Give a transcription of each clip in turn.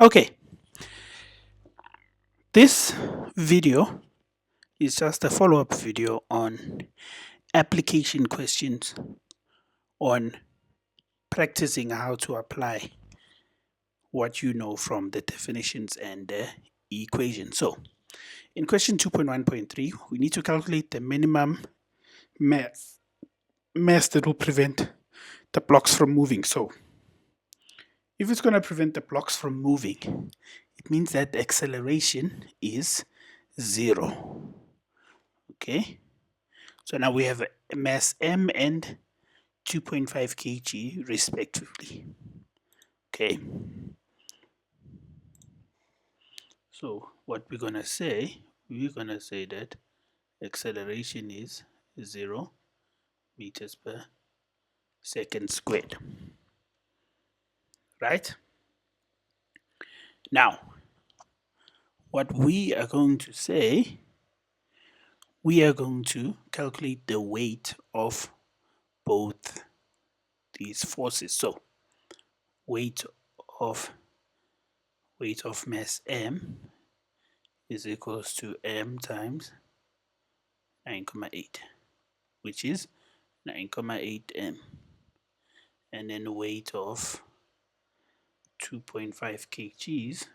Okay, this video is just a follow-up video on application questions on practicing how to apply what you know from the definitions and the equation. So, in question 2.1.3, we need to calculate the minimum mass that will prevent the blocks from moving. So, if it's going to prevent the blocks from moving, it means that the acceleration is 0. Okay, so now we have a mass m and 2.5 kg respectively. Okay, so what we're gonna say that acceleration is 0 meters per second squared, right? Now, what we are going to say, we are going to calculate the weight of both these forces. So weight of mass m is equals to m times 9,8, which is 9,8 m, and then the weight of 2.5 kgs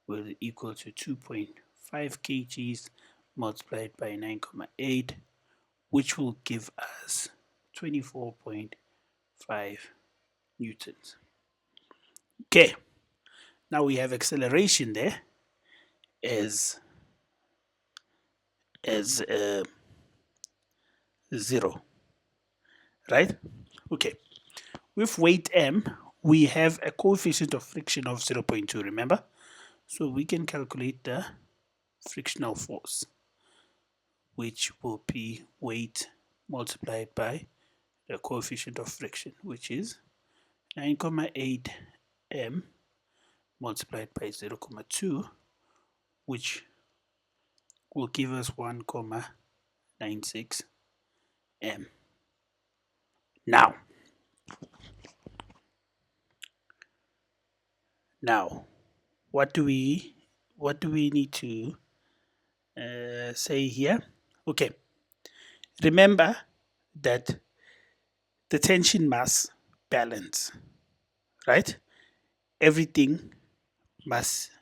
will equal to 2.5 kgs multiplied by 9,8, which will give us 24.5 newtons. Okay, now we have acceleration there as 0, right? Okay, with weight m, we have a coefficient of friction of 0.2, remember? So we can calculate the frictional force, which will be weight multiplied by the coefficient of friction, which is 9,8 m multiplied by 0,2, which will give us 1,96 m. Now, what do we need to say here? Okay, remember that the tension must balance, right? Everything must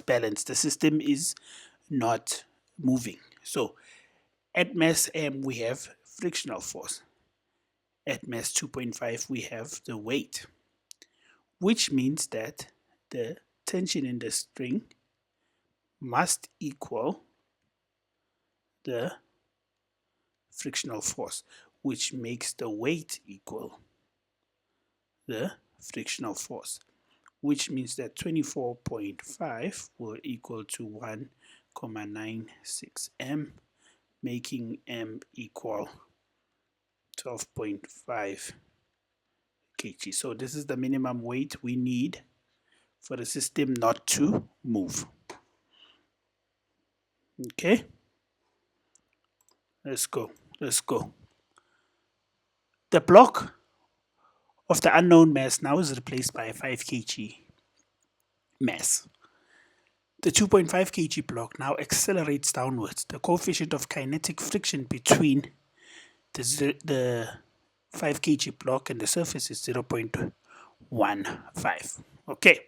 balance. The system is not moving. So at mass m we have frictional force. At mass 2.5 we have the weight, which means that the tension in the string must equal the frictional force, which makes the weight equal the frictional force, which means that 24.5 will equal to 1,96 m, making m equal 12.5 kg. So this is the minimum weight we need for the system not to move. Okay, let's go. The block of the unknown mass now is replaced by a 5 kg mass. The 2.5 kg block now accelerates downwards. The coefficient of kinetic friction between the 5 kg block and the surface is 0.15. Okay,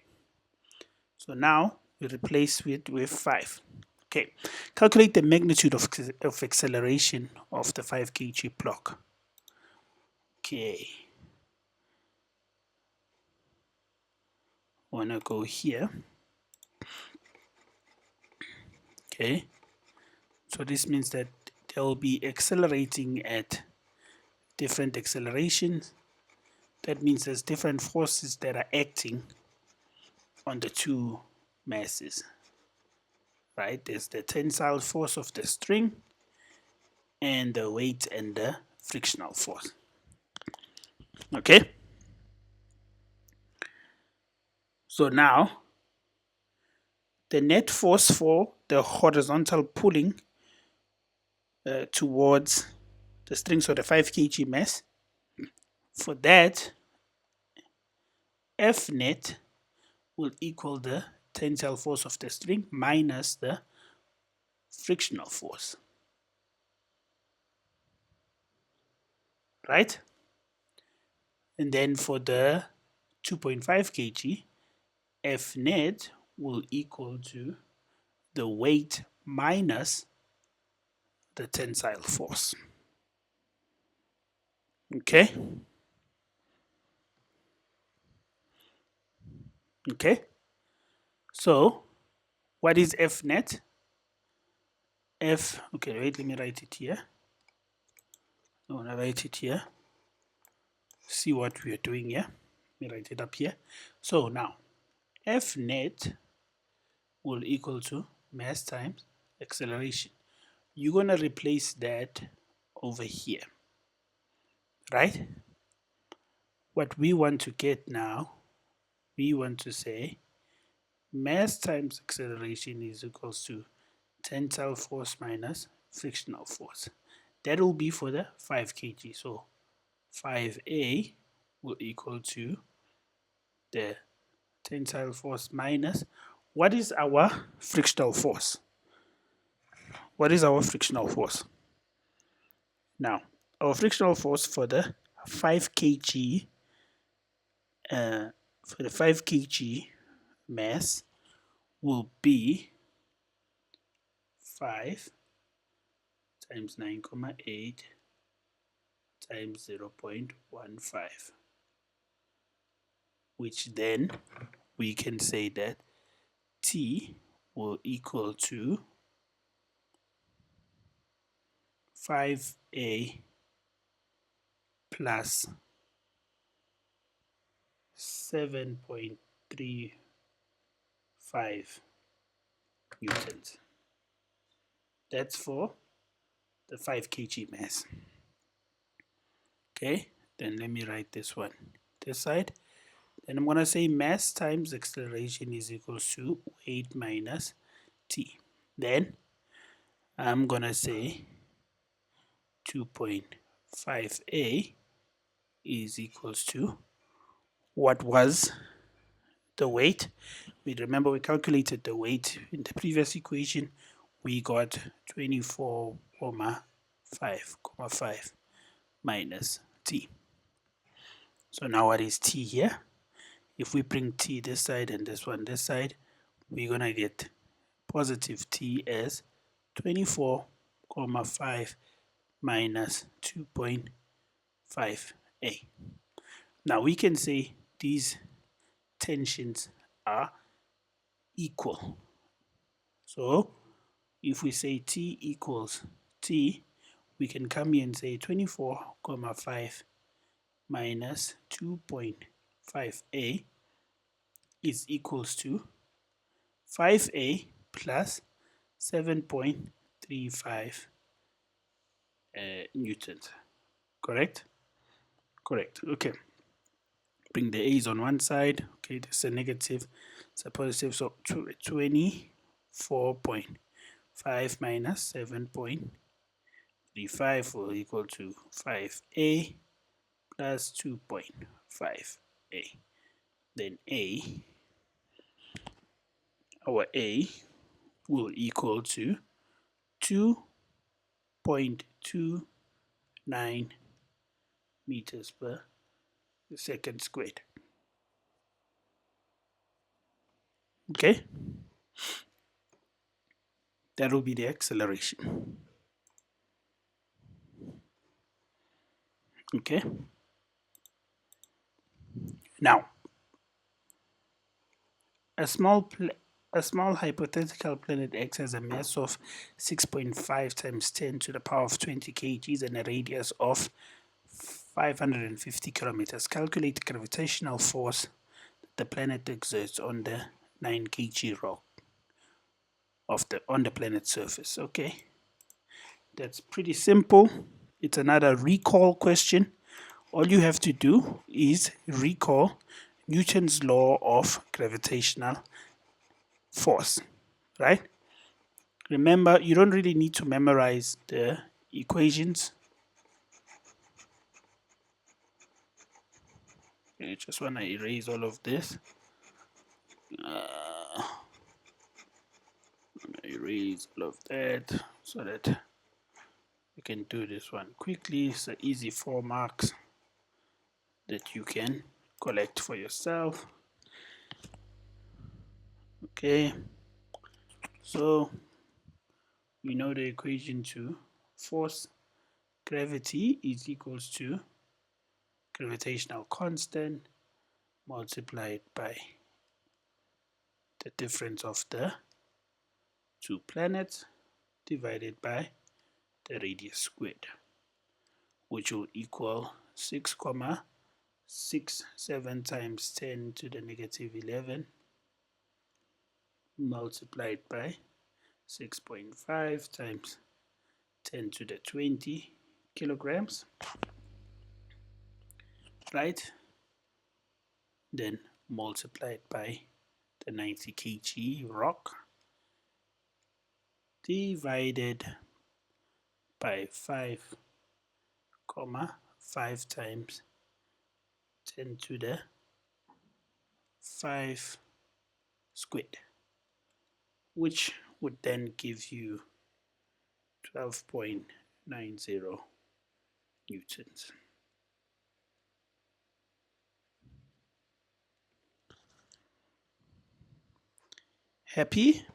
so now we replace it with 5. Okay, calculate the magnitude of acceleration of the 5 kg block. Okay, I want to go here. Okay, so this means that they'll be accelerating at different accelerations. That means there's different forces that are acting on the two masses, right? There's the tensile force of the string and the weight and the frictional force. Okay, so now the net force for the horizontal pulling towards the string, so the 5 kg mass, for that F net will equal the tensile force of the string minus the frictional force, right? And then for the 2.5 kg, F net will equal to the weight minus the tensile force. Okay? Okay? So, what is F net? Okay, wait, let me write it here. I want to write it here. See what we are doing here. Let me write it up here. So now, F net will equal to mass times acceleration. You're going to replace that over here, right? What we want to get now, we want to say mass times acceleration is equals to tensile force minus frictional force. That will be for the 5 kg. So 5A will equal to the tensile force minus, what is our frictional force? What is our frictional force? Now, our frictional force for the 5 kg mass will be 5 times 9,8 times 0.15, which then we can say that T will equal to 5A plus 7.35 newtons. That's for the 5 kg mass. Okay, then let me write this one this side. Then I'm going to say mass times acceleration is equals to weight minus T. Then I'm going to say 2.5A is equals to, what was the weight? We remember we calculated the weight in the previous equation. We got 24,5 minus T. So now what is T here? If we bring T this side and this one this side, we're going to get positive T as 24,5 minus 2.5A. Now we can say these tensions are equal. So if we say T equals T, we can come here and say 24,5 minus 2.5A is equals to 5A plus 7.35 newtons. Correct? Correct. Okay. Bring the A's on one side. Okay, this is a negative, it's a positive. So 24.5 minus 7.35 will equal to 5A plus 2.5A. Then our A will equal to 2.29 meters per second squared. Okay, that will be the acceleration. Okay, now a small hypothetical planet X has a mass of 6.5 times 10 to the power of 20 kgs and a radius of 550 kilometers. Calculate gravitational force that the planet exerts on the 9 kg rock on the planet's surface. Okay, that's pretty simple. It's another recall question. All you have to do is recall Newton's law of gravitational force, right? Remember, you don't really need to memorize the equations. I just want to erase all of this. uh, erase all of that so that you can do this one quickly. It's an easy 4 marks that you can collect for yourself. Okay, so we know the equation to force gravity is equals to gravitational constant multiplied by the difference of the two planets divided by the radius squared, which will equal 6,67 times 10 to the negative 11 multiplied by 6.5 times 10 to the 20 kilograms, right? Then multiplied by the 90 kg rock divided by 5 times 10 to the 5 squared, which would then give you 12.90 newtons. Happy?